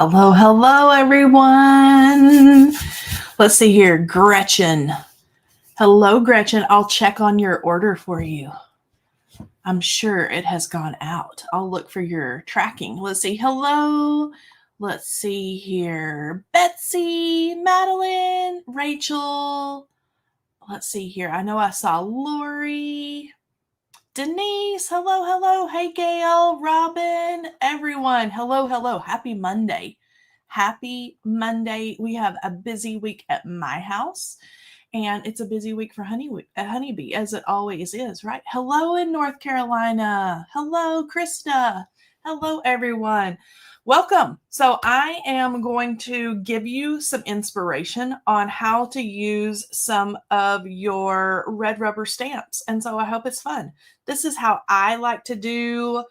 Hello, hello, everyone. Let's see here. Gretchen. Hello, Gretchen. I'll check on your order for you. I'm sure it has gone out. I'll look for your tracking. Let's see. Hello. Let's see here. Betsy, Madeline, Rachel. Let's see here. I know I saw Lori. Denise, hello, hello. Hey, Gail, Robin, everyone. Hello, hello. Happy Monday. Happy Monday. We have a busy week at my house, and it's a busy week for Honeybee, as it always is, right? Hello in North Carolina. Hello, Krista. Hello, everyone. Welcome. So I am going to give you some inspiration on how to use some of your red rubber stamps. And so I hope it's fun. This is how I like to do,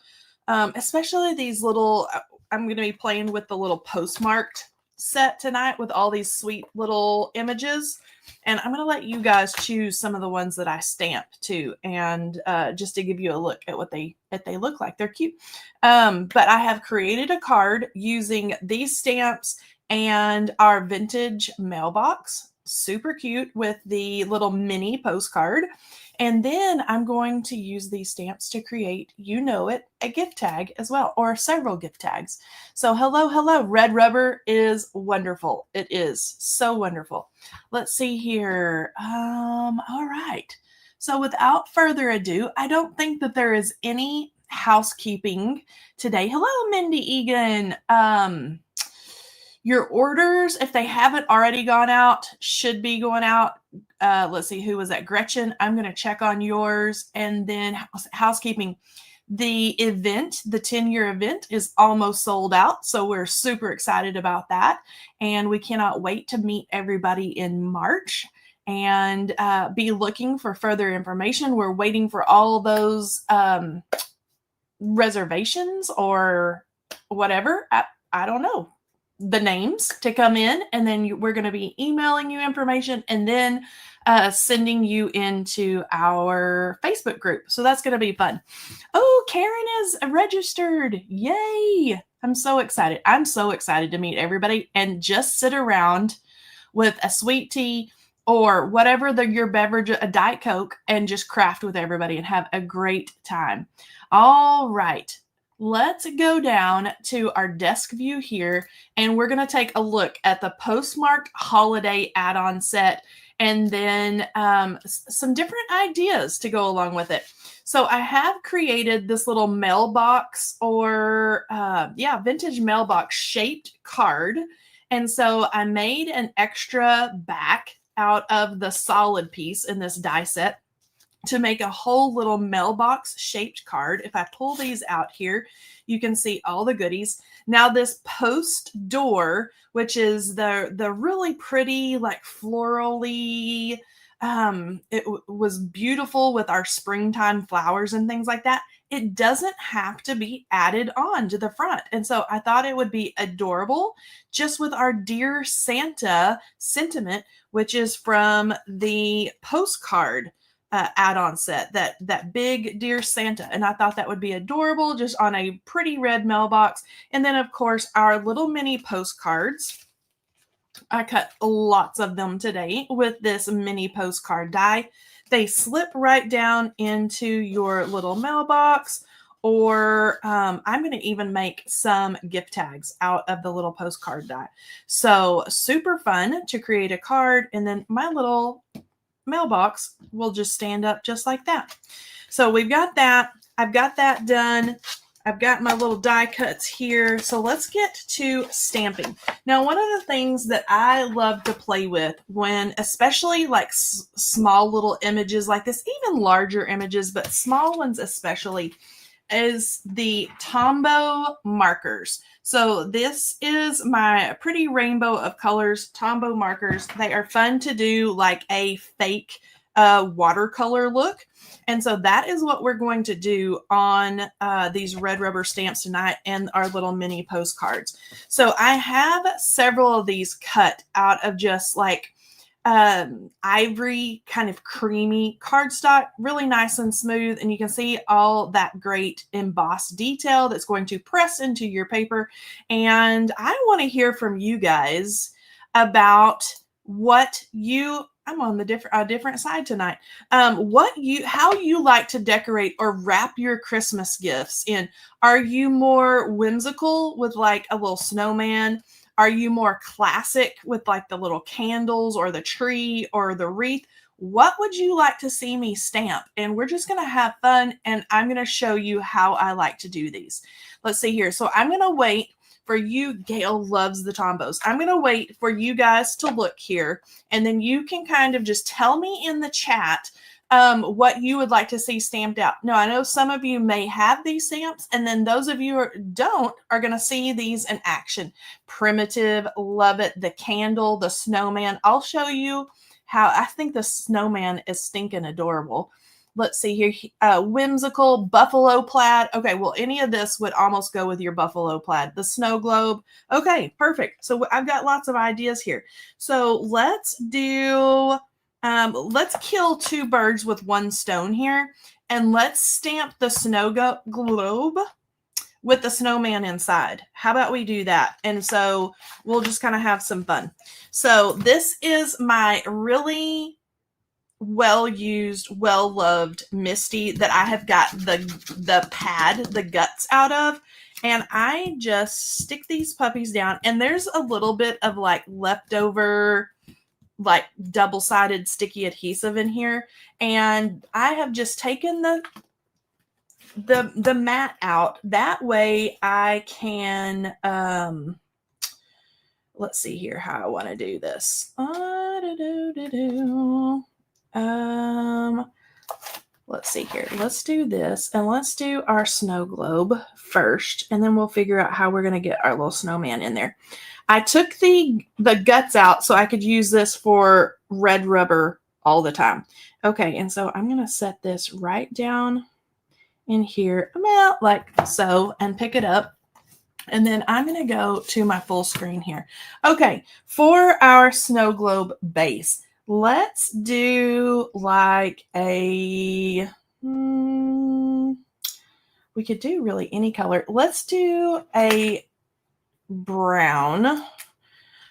especially these little, I'm going to be playing with the little postmarked set tonight with all these sweet little images. And I'm going to let you guys choose some of the ones that I stamped too, and just to give you a look at what they look like. They're cute. But I have created a card using these stamps and our vintage mailbox. Super cute with the little mini postcard. And then I'm going to use these stamps to create, you know it, a gift tag as well, or several gift tags. So hello, hello. Red rubber is wonderful. It is so wonderful. Let's see here. All right. So without further ado, I don't think that there is any housekeeping today. Hello, Mindy Egan. Your orders, if they haven't already gone out, should be going out. Let's see, who was that? Gretchen. I'm going to check on yours. And then housekeeping. The event, the 10-year event, is almost sold out. So we're super excited about that. And we cannot wait to meet everybody in March and be looking for further information. We're waiting for all those reservations or whatever. I don't know. The names to come in, and then we're going to be emailing you information and then sending you into our Facebook group. So that's going to be fun. Oh, Karen is registered. Yay. I'm so excited. I'm so excited to meet everybody and just sit around with a sweet tea or whatever your beverage, a Diet Coke, and just craft with everybody and have a great time. All right. Let's go down to our desk view here, and we're going to take a look at the Postmarked holiday add-on set and then some different ideas to go along with it. So I have created this little mailbox or, vintage mailbox shaped card. And so I made an extra back out of the solid piece in this die set to make a whole little mailbox shaped card. If I pull these out here, you can see all the goodies. Now this post door, which is the really pretty, like florally, it was beautiful with our springtime flowers and things like that. It doesn't have to be added on to the front. And so I thought it would be adorable just with our Dear Santa sentiment, which is from the postcard add-on set, that big Dear Santa. And I thought that would be adorable just on a pretty red mailbox. And then of course our little mini postcards. I cut lots of them today with this mini postcard die. They slip right down into your little mailbox, or I'm going to even make some gift tags out of the little postcard die. So super fun to create a card. And then my little mailbox will just stand up just like that. So we've got that. I've got that done. I've got my little die cuts here. So let's get to stamping. Now, one of the things that I love to play with when, especially like small little images like this, even larger images, but small ones especially, is the Tombow markers. So this is my pretty rainbow of colors Tombow markers. They are fun to do like a fake watercolor look. And so that is what we're going to do on these red rubber stamps tonight and our little mini postcards. So I have several of these cut out of just like ivory, kind of creamy cardstock, really nice and smooth. And you can see all that great embossed detail that's going to press into your paper. And I want to hear from you guys about what you, I'm on the different side tonight. How you like to decorate or wrap your Christmas gifts in. Are you more whimsical with like a little snowman? Are you more classic with like the little candles or the tree or the wreath? What would you like to see me stamp? And we're just going to have fun, and I'm going to show you how I like to do these. Let's see here. So I'm going to wait for you. Gail loves the Tombos. I'm going to wait for you guys to look here, and then you can kind of just tell me in the chat what you would like to see stamped out. Now, I know some of you may have these stamps, and then those of you who don't are going to see these in action. Primitive, love it. The candle, the snowman. I'll show you how. I think the snowman is stinking adorable. Let's see here. Whimsical, buffalo plaid. Okay, well, any of this would almost go with your buffalo plaid. The snow globe. Okay, perfect. So I've got lots of ideas here. So let's kill two birds with one stone here. And let's stamp the snow globe with the snowman inside. How about we do that? And so we'll just kind of have some fun. So this is my really well-used, well-loved Misty that I have got the pad, the guts out of. And I just stick these puppies down. And there's a little bit of like leftover, like double-sided sticky adhesive in here. And I have just taken the mat out. That way I can, let's see here how I want to do this. Let's see here. Let's do this, and let's do our snow globe first, and then we'll figure out how we're going to get our little snowman in there. I took the guts out so I could use this for red rubber all the time. Okay, and so I'm going to set this right down in here about like so and pick it up. And then I'm going to go to my full screen here. Okay, for our snow globe base, let's do like a, we could do really any color. Let's do a brown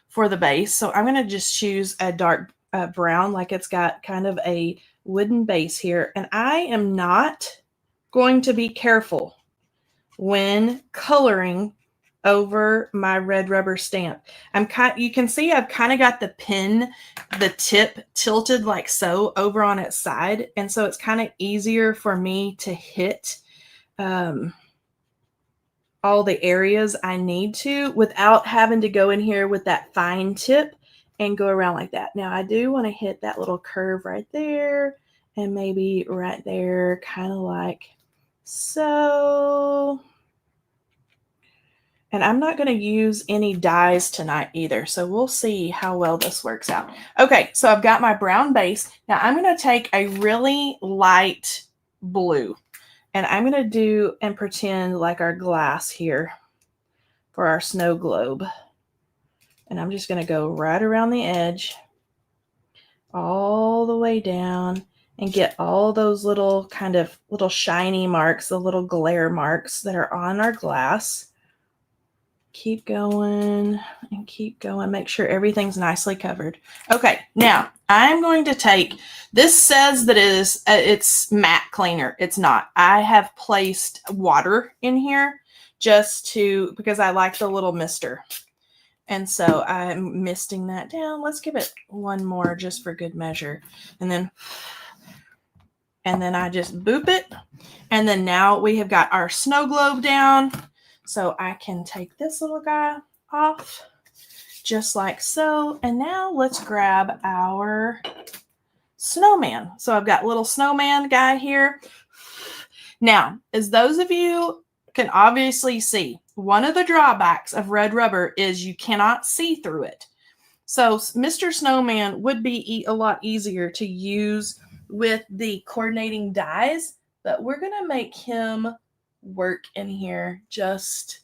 for the base. So I'm going to just choose a dark brown, like it's got kind of a wooden base here. And I am not going to be careful when coloring over my red rubber stamp. You can see I've kind of got the tip tilted like so over on its side. And so it's kind of easier for me to hit all the areas I need to without having to go in here with that fine tip and go around like that. Now I do want to hit that little curve right there and maybe right there, kind of like so. And I'm not going to use any dyes tonight either. So we'll see how well this works out. Okay, so I've got my brown base. Now I'm going to take a really light blue. And I'm going to do and pretend like our glass here for our snow globe. And I'm just going to go right around the edge, all the way down, and get all those little kind of little shiny marks, the little glare marks that are on our glass. Keep going and keep going. Make sure everything's nicely covered. Okay, now I'm going to take, this says that it's matte cleaner. It's not. I have placed water in here because I like the little mister. And so I'm misting that down. Let's give it one more just for good measure. And then I just boop it. And then now we have got our snow globe down. So I can take this little guy off just like so. And now let's grab our snowman. So I've got little snowman guy here. Now, as those of you can obviously see, one of the drawbacks of red rubber is you cannot see through it. So Mr. Snowman would be a lot easier to use with the coordinating dies, but we're going to make him work in here just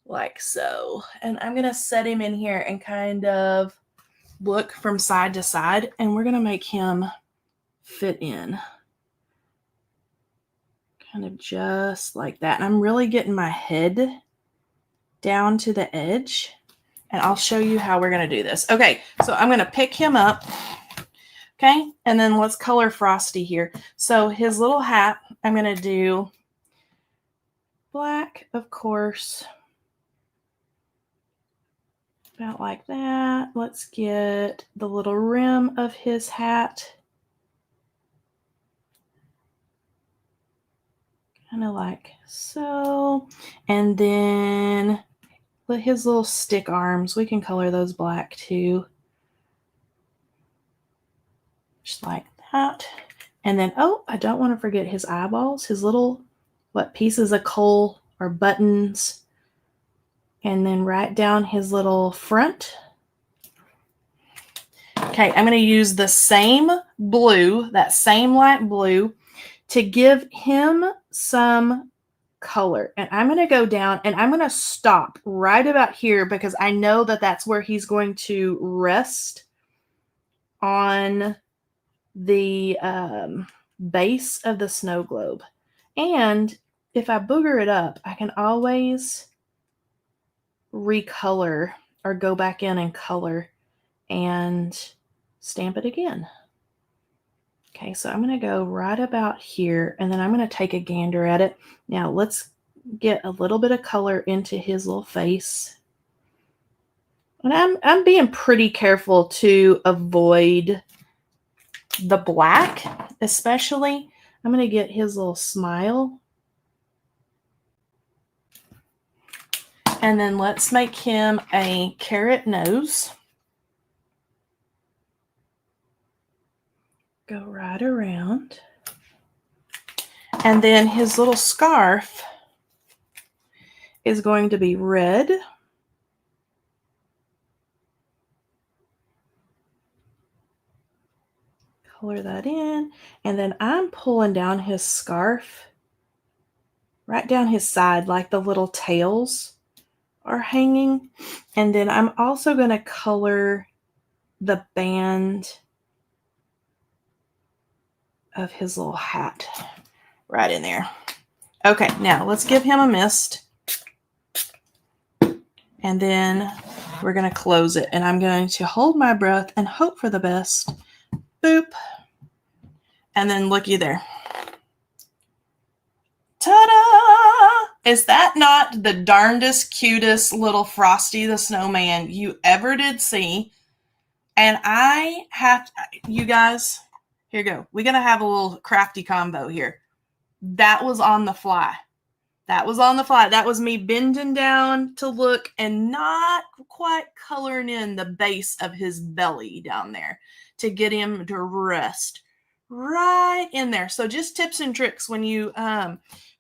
like so. And I'm going to set him in here and kind of look from side to side, and we're going to make him fit in. Kind of just like that. And I'm really getting my head down to the edge, and I'll show you how we're going to do this. Okay, so I'm going to pick him up. Okay, and then let's color Frosty here. So his little hat, I'm going to do black, of course. About like that. Let's get the little rim of his hat. Kind of like so. And then his little stick arms, we can color those black too. Just like that. And then, oh, I don't want to forget his eyeballs, his little, pieces of coal or buttons. And then right down his little front. Okay, I'm going to use the same blue, that same light blue, to give him some color. And I'm going to go down and I'm going to stop right about here because I know that that's where he's going to rest on the base of the snow globe. And if I booger it up, I can always recolor or go back in and color and stamp it again. Okay, so I'm going to go right about here, and then I'm going to take a gander at it. Now let's get a little bit of color into his little face. And I'm being pretty careful to avoid the black, especially. I'm going to get his little smile. And then let's make him a carrot nose. Go right around. And then his little scarf is going to be red. Color that in. And then I'm pulling down his scarf right down his side, like the little tails are hanging. And then I'm also going to color the band of his little hat right in there. Okay, now let's give him a mist. And then we're going to close it. And I'm going to hold my breath and hope for the best. Boop. And then looky there. Ta-da! Is that not the darndest, cutest little Frosty the Snowman you ever did see? And I have, you guys, here you go. We're going to have a little crafty combo here. That was on the fly. That was on the fly. That was me bending down to look and not quite coloring in the base of his belly down there to get him to rest right in there. So just tips and tricks when you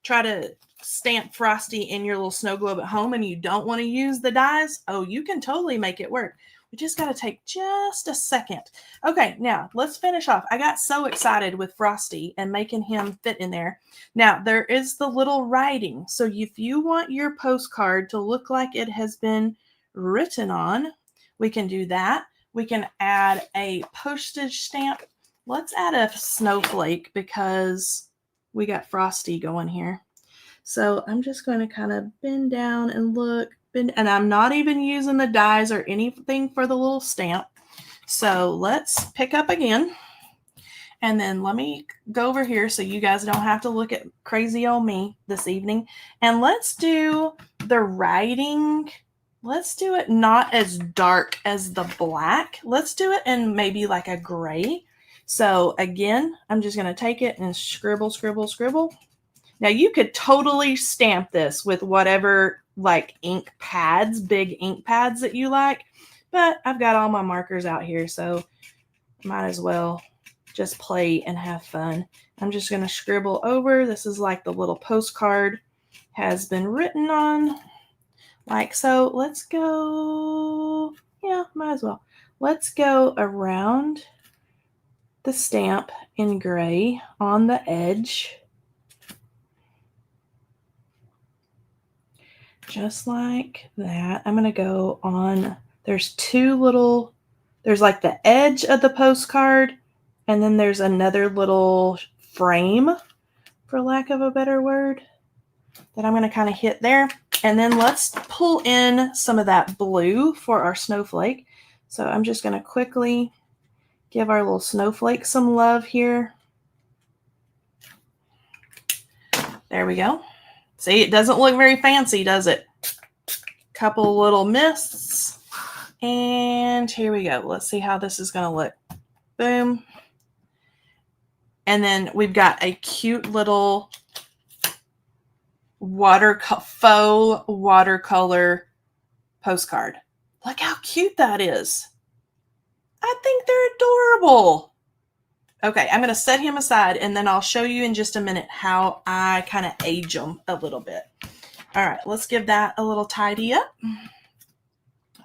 try to stamp Frosty in your little snow globe at home and you don't want to use the dies. Oh, you can totally make it work. We just got to take just a second. Okay, now let's finish off. I got so excited with Frosty and making him fit in there. Now, there is the little writing. So if you want your postcard to look like it has been written on, we can do that. We can add a postage stamp. Let's add a snowflake because we got Frosty going here. So I'm just going to kind of bend down and look. And I'm not even using the dies or anything for the little stamp. So let's pick up again. And then let me go over here so you guys don't have to look at crazy old me this evening. And let's do the writing. Let's do it not as dark as the black. Let's do it in maybe like a gray. So again, I'm just going to take it and scribble, scribble, scribble. Now you could totally stamp this with whatever like ink pads, big ink pads that you like, but I've got all my markers out here, so might as well just play and have fun. I'm just going to scribble over. This is like the little postcard has been written on, like so. Let's go, yeah, might as well. Let's go around the stamp in gray on the edge. Just like that. I'm going to go on, there's two little There's like the edge of the postcard, and then there's another little frame, for lack of a better word, that I'm going to kind of hit there. And then let's pull in some of that blue for our snowflake. So I'm just going to quickly give our little snowflake some love here. There we go. See, it doesn't look very fancy, does it? Couple little mists. And here we go. Let's see how this is going to look. Boom. And then we've got a cute little faux watercolor postcard. Look how cute that is. I think they're adorable. Okay, I'm going to set him aside, and then I'll show you in just a minute how I kind of age them a little bit. All right, let's give that a little tidy up.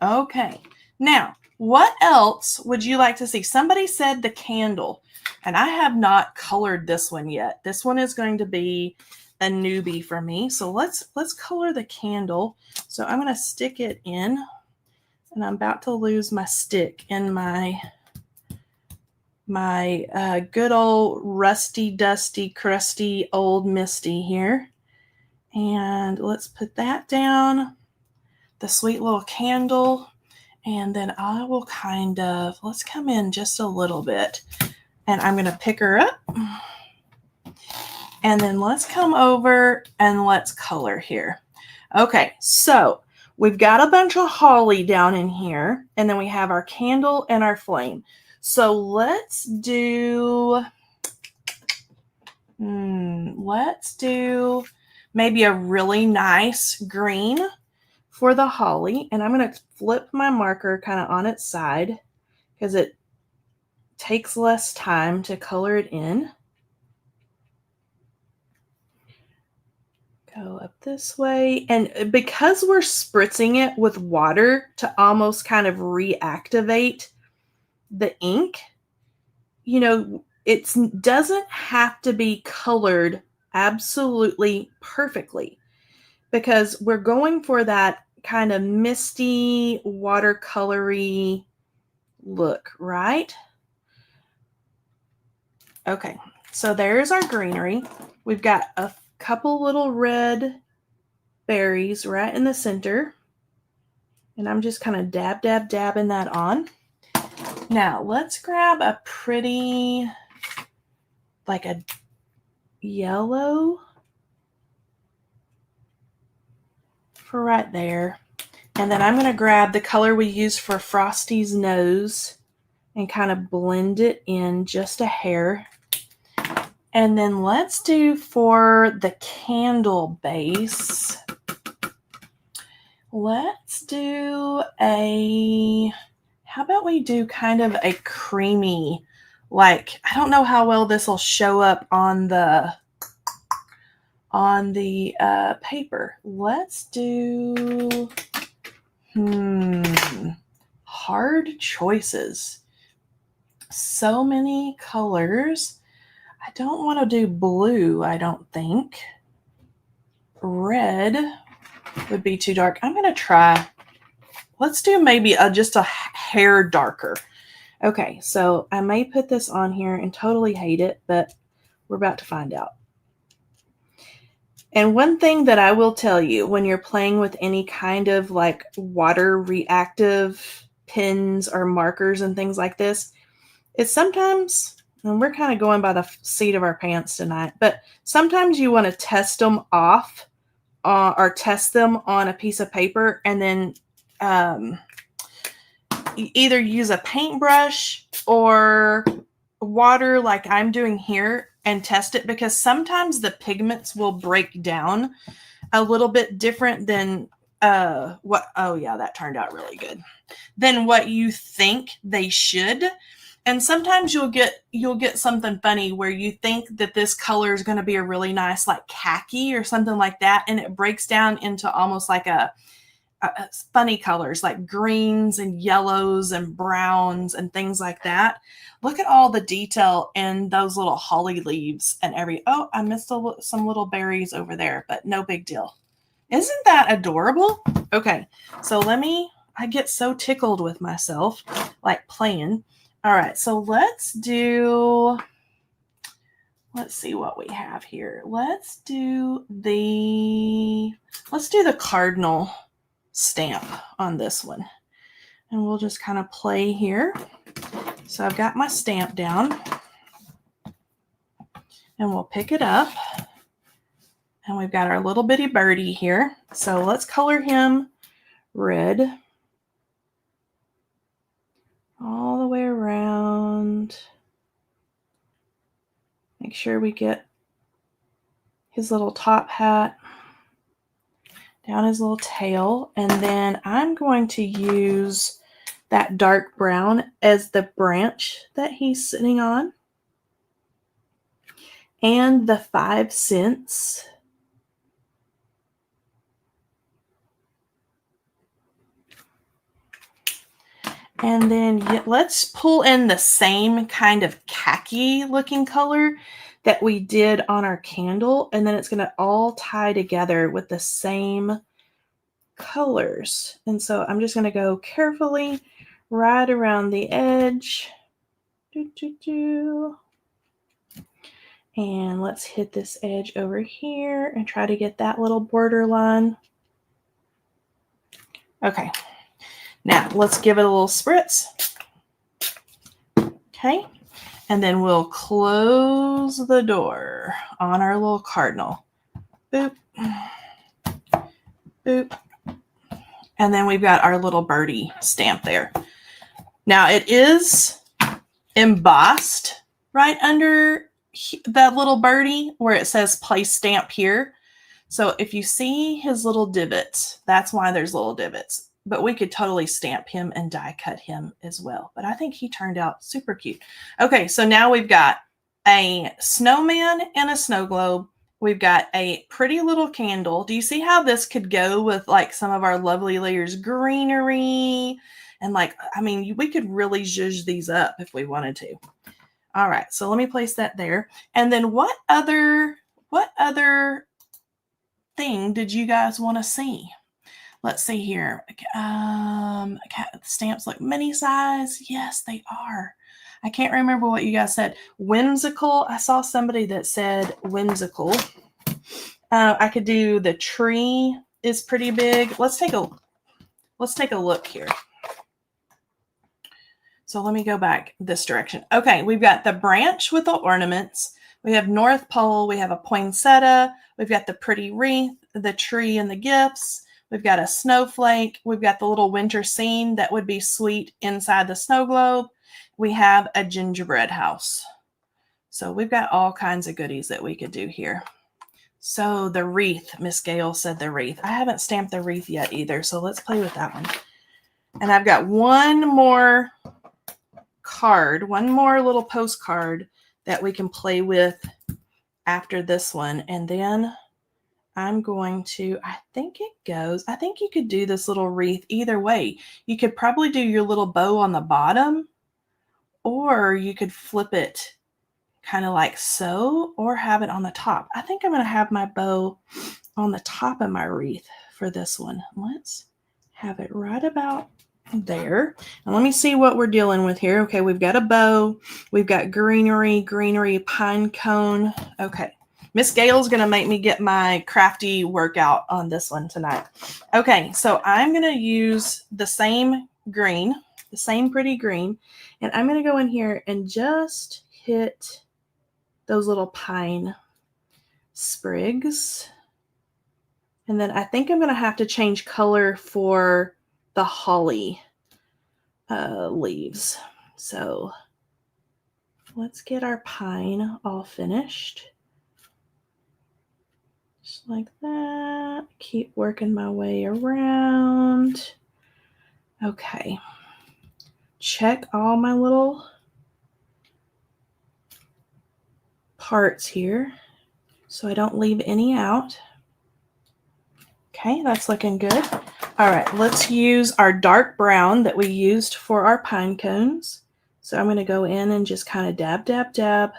Okay, now, what else would you like to see? Somebody said the candle, and I have not colored this one yet. This one is going to be a newbie for me. So let's color the candle. So I'm going to stick it in, and I'm about to lose my stick in my good old rusty, dusty, crusty old Misty here. And let's put that down, the sweet little candle. And then I will let's come in just a little bit, and I'm going to pick her up. And then let's come over and let's color here. Okay, so we've got a bunch of holly down in here, and then we have our candle and our flame. So let's do maybe a really nice green for the holly. And I'm going to flip my marker kind of on its side because it takes less time to color it in. Go up this way. And because we're spritzing it with water to almost kind of reactivate the ink, you know, it doesn't have to be colored absolutely perfectly, because we're going for that kind of misty, watercolory look, right? Okay, so there's our greenery. We've got a couple little red berries right in the center, and I'm just kind of dabbing that on. Now let's grab a pretty, like a yellow for right there. And then I'm going to grab the color we used for Frosty's nose and kind of blend it in just a hair. And then let's do for the candle base, let's do how about we do kind of a creamy, like, I don't know how well this will show up on the paper. Let's do, hard choices. So many colors. I don't want to do blue, I don't think. Red would be too dark. I'm going to try, let's do maybe just a hair darker. Okay, so I may put this on here and totally hate it, but we're about to find out. And one thing that I will tell you when you're playing with any kind of like water reactive pens or markers and things like this, is sometimes, and we're kind of going by the seat of our pants tonight, but sometimes you want to test them off or test them on a piece of paper, and then either use a paintbrush or water like I'm doing here and test it, because sometimes the pigments will break down a little bit different than that turned out really good, than what you think they should. And sometimes you'll get something funny where you think that this color is going to be a really nice like khaki or something like that, and it breaks down into almost like a funny colors like greens and yellows and browns and things like that. Look at all the detail in those little holly leaves and I missed some little berries over there, but no big deal. Isn't that adorable? Okay, so let me I get so tickled with myself, like playing. All right, so let's see what we have here. Let's do the cardinal stamp on this one. And we'll just kind of play here. So I've got my stamp down. And we'll pick it up. And we've got our little bitty birdie here. So let's color him red all the way around. Make sure we get his little top hat down his little tail. And then I'm going to use that dark brown as the branch that he's sitting on. And the 5 cents. And then let's pull in the same kind of khaki looking color that we did on our candle. And then it's going to all tie together with the same colors. And so I'm just going to go carefully right around the edge. And let's hit this edge over here and try to get that little border line. Okay. Now, let's give it a little spritz. Okay. And then we'll close the door on our little cardinal. Boop. Boop. And then we've got our little birdie stamp there. Now, it is embossed right under that little birdie where it says place stamp here. So if you see his little divots, that's why there's little divots. But we could totally stamp him and die cut him as well. But I think he turned out super cute. Okay, so now we've got a snowman and a snow globe. We've got a pretty little candle. Do you see how this could go with like some of our lovely layers greenery? And like, I mean, we could really zhuzh these up if we wanted to. All right, so let me place that there. And then what other thing did you guys want to see? Let's see here. The stamps look mini size. Yes, they are. I can't remember what you guys said. Whimsical. I saw somebody that said whimsical. I could do the tree is pretty big. Let's take a look here. So let me go back this direction. Okay, we've got the branch with the ornaments. We have North Pole. We have a poinsettia. We've got the pretty wreath, the tree and the gifts. We've got a snowflake. We've got the little winter scene that would be sweet inside the snow globe. We have a gingerbread house. So we've got all kinds of goodies that we could do here. So the wreath, Miss Gail said the wreath. I haven't stamped the wreath yet either, so let's play with that one. And I've got one more card, one more little postcard that we can play with after this one. And then I'm going to, I think you could do this little wreath either way. You could probably do your little bow on the bottom, or you could flip it kind of like so, or have it on the top. I think I'm going to have my bow on the top of my wreath for this one. Let's have it right about there. And let me see what we're dealing with here. Okay, we've got a bow. We've got greenery, pine cone. Okay. Miss Gail's going to make me get my crafty workout on this one tonight. Okay, so I'm going to use the same green, the same pretty green, and I'm going to go in here and just hit those little pine sprigs. And then I think I'm going to have to change color for the holly leaves. So let's get our pine all finished. Just like that. Keep working my way around. Okay. Check all my little parts here so I don't leave any out. Okay, that's looking good. All right, let's use our dark brown that we used for our pine cones. So I'm going to go in and just kind of dab, dab, dab.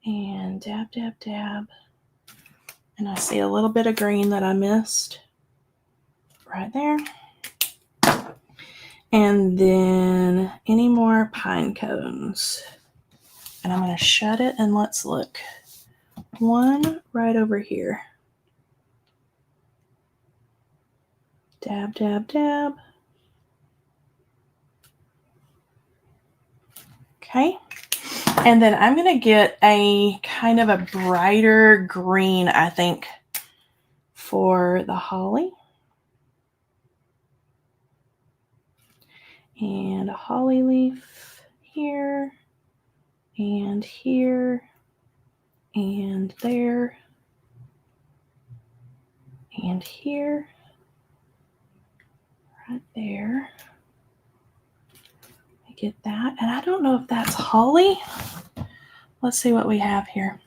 And dab, dab, dab. And I see a little bit of green that I missed right there. And then any more pine cones. And I'm going to shut it and let's look. One right over here. Dab, dab, dab. Okay. And then I'm going to get a kind of a brighter green, I think, for the holly. And a holly leaf here, and here, and there, and here, right there. I get that. And I don't know if that's holly. Let's see what we have here.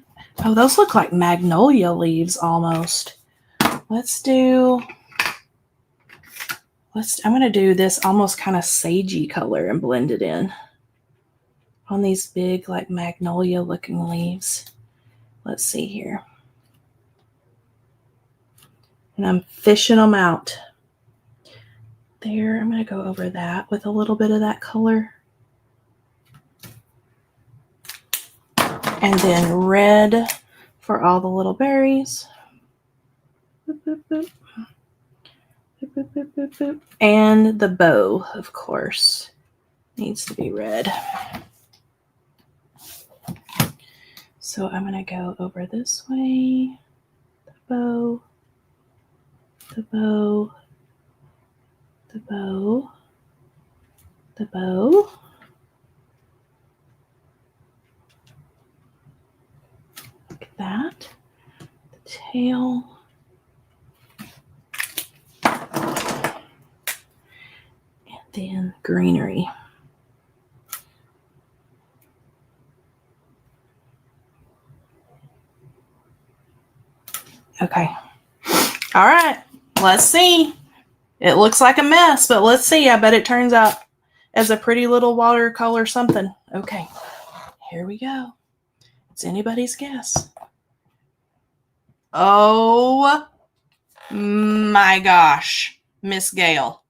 Oh, those look like magnolia leaves almost. I'm going to do this almost kind of sagey color and blend it in on these big like magnolia looking leaves. Let's see here. And I'm fishing them out. There, I'm going to go over that with a little bit of that color. And then red for all the little berries. Boop, boop, boop. Boop, boop, boop, boop, boop. And the bow, of course, needs to be red. So I'm going to go over this way. The bow, the bow, the bow, the bow. Like that. The tail. And then greenery. Okay. All right. Let's see. It looks like a mess, but let's see. I bet it turns out as a pretty little watercolor something. Okay. Here we go. It's anybody's guess. Oh my gosh, Miss Gail.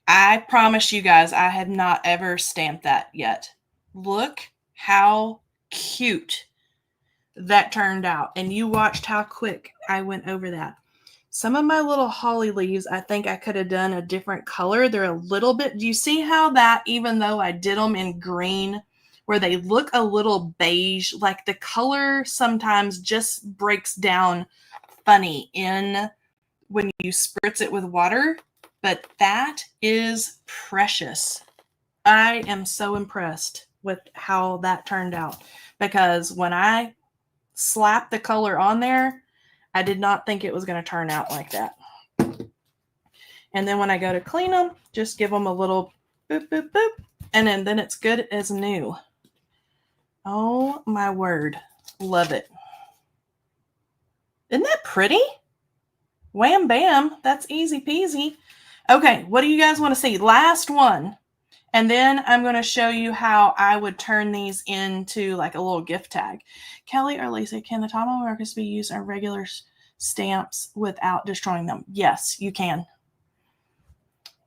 I promise you guys, I have not ever stamped that yet. Look how cute that turned out. And you watched how quick I went over that. Some of my little holly leaves, I think I could have done a different color. They're a little bit, do you see how that, even though I did them in green, where they look a little beige, like the color sometimes just breaks down funny in when you spritz it with water, but that is precious. I am so impressed with how that turned out, because when I slapped the color on there, I did not think it was going to turn out like that. And then when I go to clean them, just give them a little boop, boop, boop, and then it's good as new. Oh my word. Love it. Isn't that pretty? Wham bam. That's easy peasy. Okay, what do you guys want to see? Last one. And then I'm going to show you how I would turn these into like a little gift tag. Kelley or Lisa, can the top markers be used on regular stamps without destroying them? Yes, you can.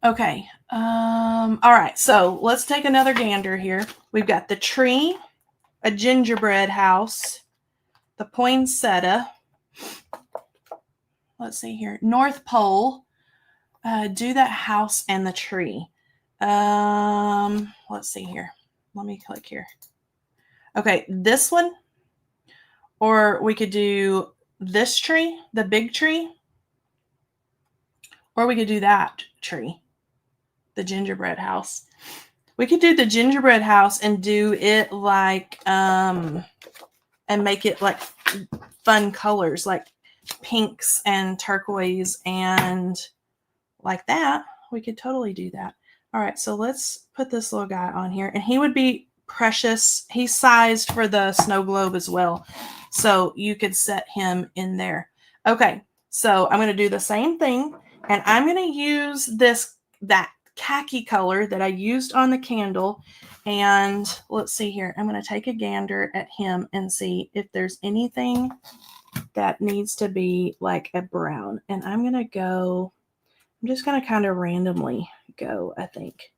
Okay. All right. So let's take another gander here. We've got the tree, a gingerbread house, the poinsettia. Let's see here. North Pole. Do that house and the tree. Let's see here. Let me click here. Okay, this one, or we could do this tree, the big tree, or we could do that tree, the gingerbread house. We could do the gingerbread house and do it like, and make it like fun colors, like pinks and turquoise and like that. We could totally do that. All right, so let's put this little guy on here, and he would be precious. He's sized for the snow globe as well, so you could set him in there. Okay, so I'm going to do the same thing, and I'm going to use that khaki color that I used on the candle, and let's see here. I'm going to take a gander at him and see if there's anything that needs to be like a brown, and I'm going to go I'm just going to kind of randomly go, I think,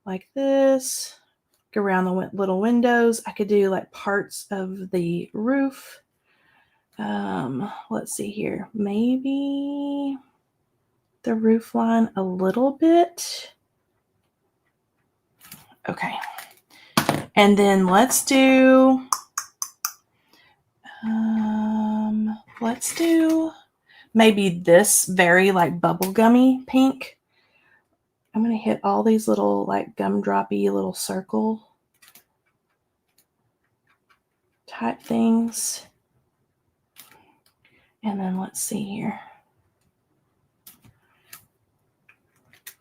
like this. Go around the little windows. I could do like parts of the roof. Let's see here. Maybe the roof line a little bit. Okay. And then let's do maybe this very like bubblegummy pink. I'm going to hit all these little like gumdroppy little circle type things. And then let's see here.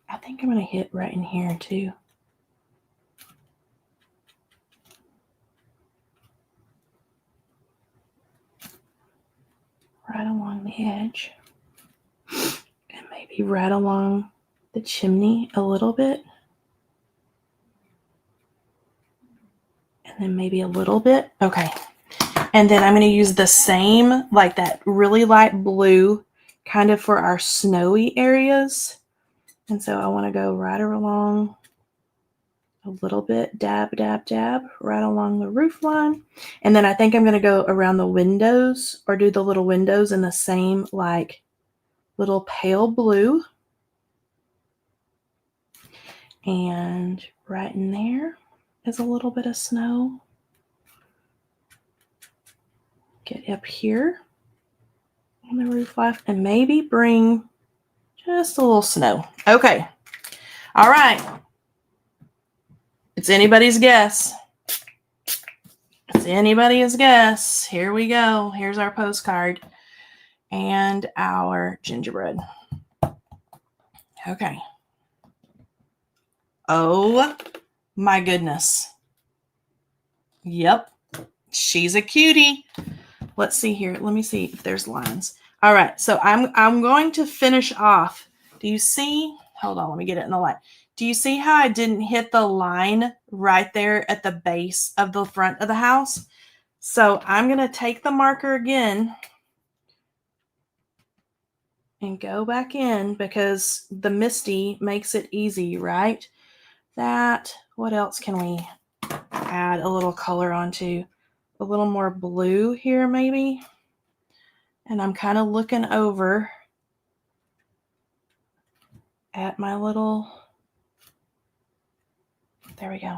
I think I'm going to hit right in here too. Right along the edge. And maybe right along the chimney a little bit. And then maybe a little bit. Okay. And then I'm going to use the same, like that really light blue, kind of for our snowy areas. And so I want to go right along a little bit, dab, dab, dab, right along the roof line. And then I think I'm going to go around the windows, or do the little windows in the same like little pale blue. And right in there is a little bit of snow. Get up here on the roof line and maybe bring just a little snow. Okay. All right. It's anybody's guess. It's anybody's guess. Here we go. Here's our postcard and our gingerbread. Okay. Oh my goodness. Yep. She's a cutie. Let's see here. Let me see if there's lines. All right. So I'm going to finish off. Do you see? Hold on. Let me get it in the light. Do you see how I didn't hit the line right there at the base of the front of the house? So I'm going to take the marker again and go back in, because the Misty makes it easy, right? That, what else can we add a little color onto? A little more blue here maybe. And I'm kind of looking over at my little, there we go.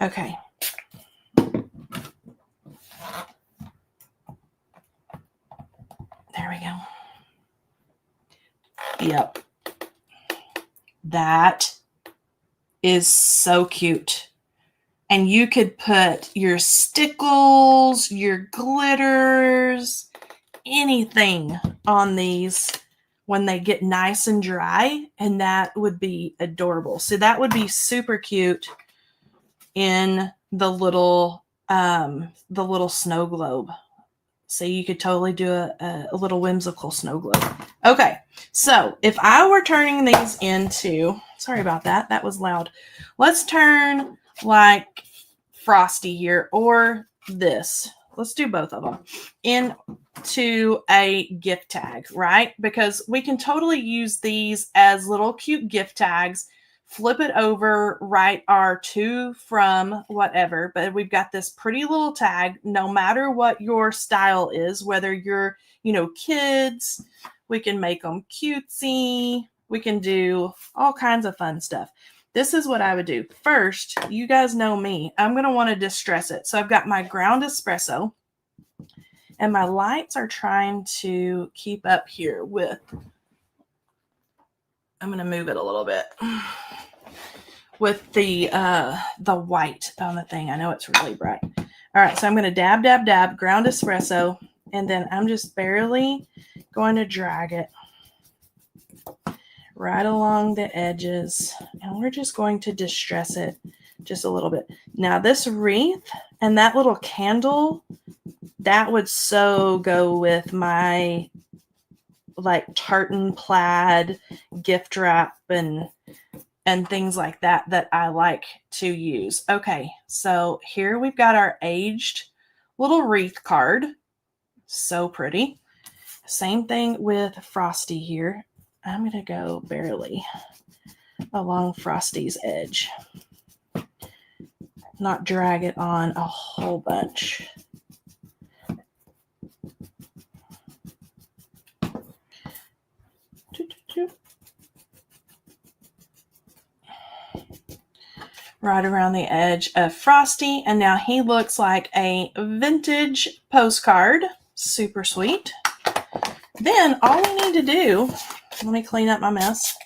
Okay. There we go. Yep. That is so cute. And you could put your stickles, your glitters, anything on these when they get nice and dry, and that would be adorable. So that would be super cute in the little snow globe. So you could totally do a little whimsical snow globe. Okay, so if I were turning these into, sorry about that, that was loud. Let's turn like Frosty here, or this. Let's do both of them into a gift tag, right? Because we can totally use these as little cute gift tags. Flip it over, write our to, from, whatever. But we've got this pretty little tag, no matter what your style is, whether you're, kids, we can make them cutesy. We can do all kinds of fun stuff. This is what I would do. First, you guys know me. I'm going to want to distress it. So I've got my ground espresso, and my lights are trying to keep up here with, I'm going to move it a little bit, with the white on the thing. I know it's really bright. All right, so I'm going to dab, dab, dab, ground espresso, and then I'm just barely going to drag it right along the edges, and we're just going to distress it just a little bit. Now this wreath and that little candle, that would so go with my like tartan plaid gift wrap and things like that I like to use. Okay, so here we've got our aged little wreath card. So pretty. Same thing with Frosty here. I'm going to go barely along Frosty's edge. Not drag it on a whole bunch. Right around the edge of Frosty, and now he looks like a vintage postcard. Super sweet. Then all we need to do, let me clean up my mess.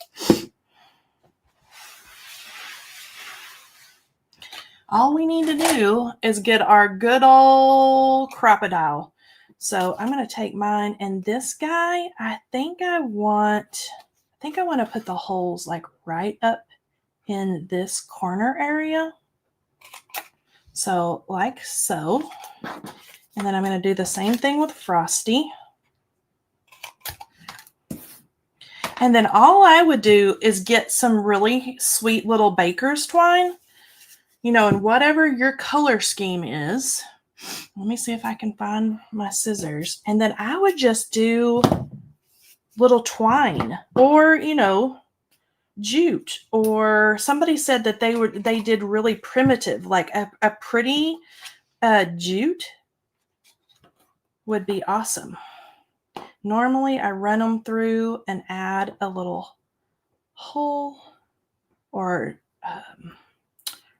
All we need to do is get our good old crocodile. So I'm going to take mine, and this guy, I think I want to put the holes like right up in this corner area. So like so. And then I'm going to do the same thing with Frosty. And then all I would do is get some really sweet little baker's twine, you know, and whatever your color scheme is. Let me see if I can find my scissors. And then I would just do little twine, or, you know, jute, or somebody said that they did really primitive, like a pretty jute would be awesome. Normally I run them through and add a little hole, or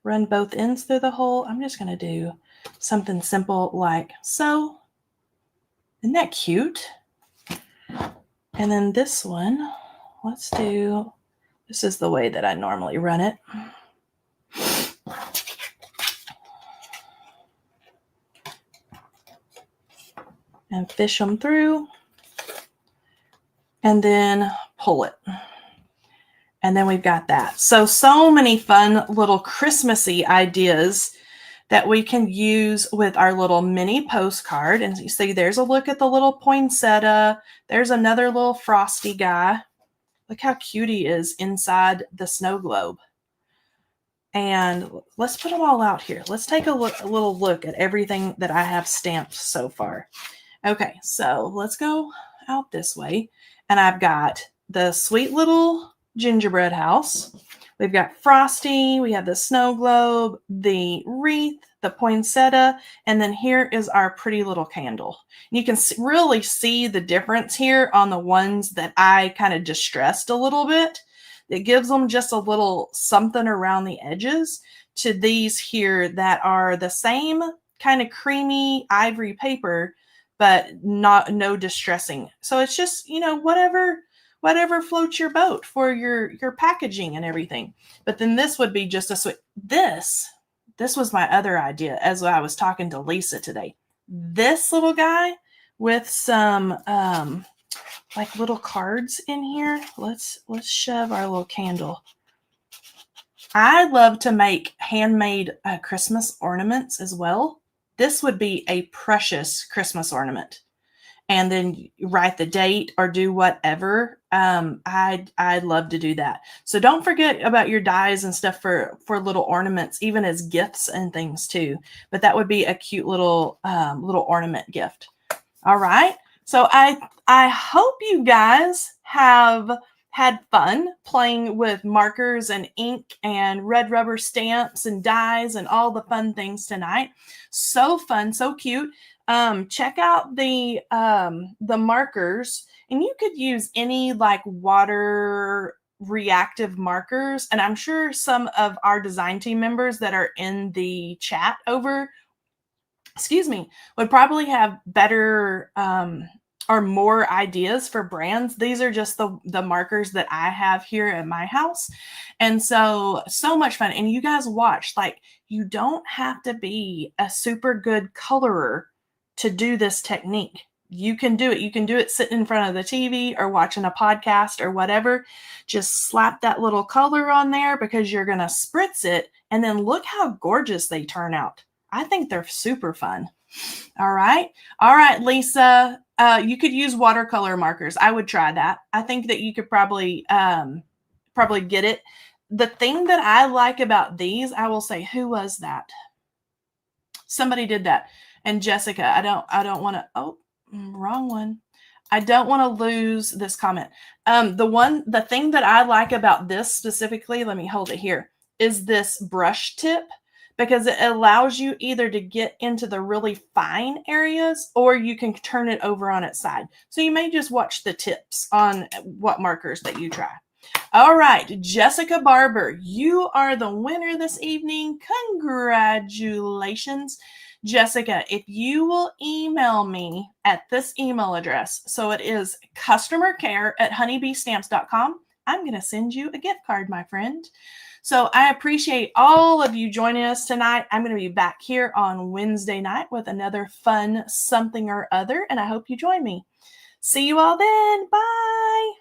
run both ends through the hole. I'm just going to do something simple like so. Isn't that cute? And then this one, let's do, this is the way that I normally run it. And fish them through. And then pull it. And then we've got that. So many fun little Christmassy ideas that we can use with our little mini postcard. And you see, there's a look at the little poinsettia. There's another little Frosty guy. Look how cute he is inside the snow globe. And let's put them all out here. Let's take a little look at everything that I have stamped so far. Okay, so let's go out this way. And I've got the sweet little gingerbread house. We've got Frosty. We have the snow globe, the wreath, the poinsettia, and then here is our pretty little candle. You can really see the difference here on the ones that I kind of distressed a little bit. It gives them just a little something around the edges, to these here that are the same kind of creamy ivory paper, but no distressing. So it's just, you know, whatever floats your boat for your packaging and everything. But then this would be just a sweet, this was my other idea as I was talking to Lisa today. This little guy with some like little cards in here. Let's shove our little candle. I love to make handmade Christmas ornaments as well. This would be a precious Christmas ornament. And then write the date or do whatever. I'd love to do that. So don't forget about your dies and stuff for little ornaments, even as gifts and things too. But that would be a cute little ornament gift. All right. So I hope you guys have had fun playing with markers and ink and red rubber stamps and dies and all the fun things tonight. So fun, so cute. Check out the markers, and you could use any like water reactive markers. And I'm sure some of our design team members that are in the chat would probably have better or more ideas for brands. These are just the markers that I have here at my house. And so much fun. And you guys watch, like, you don't have to be a super good colorer to do this technique. You can do it. You can do it sitting in front of the TV or watching a podcast or whatever. Just slap that little color on there because you're going to spritz it. And then look how gorgeous they turn out. I think they're super fun. All right. All right, Lisa, you could use watercolor markers. I would try that. I think that you could probably get it. The thing that I like about these, I will say, who was that? Somebody did that. And Jessica, I don't want to, oh, wrong one. I don't want to lose this comment. The thing that I like about this specifically, let me hold it here, is this brush tip, because it allows you either to get into the really fine areas or you can turn it over on its side. So you may just watch the tips on what markers that you try. All right, Jessica Barber, you are the winner this evening. Congratulations. Jessica, if you will email me at this email address, so it is customercare@honeybeestamps.com, I'm going to send you a gift card, my friend. So I appreciate all of you joining us tonight. I'm going to be back here on Wednesday night with another fun something or other, and I hope you join me. See you all then. Bye.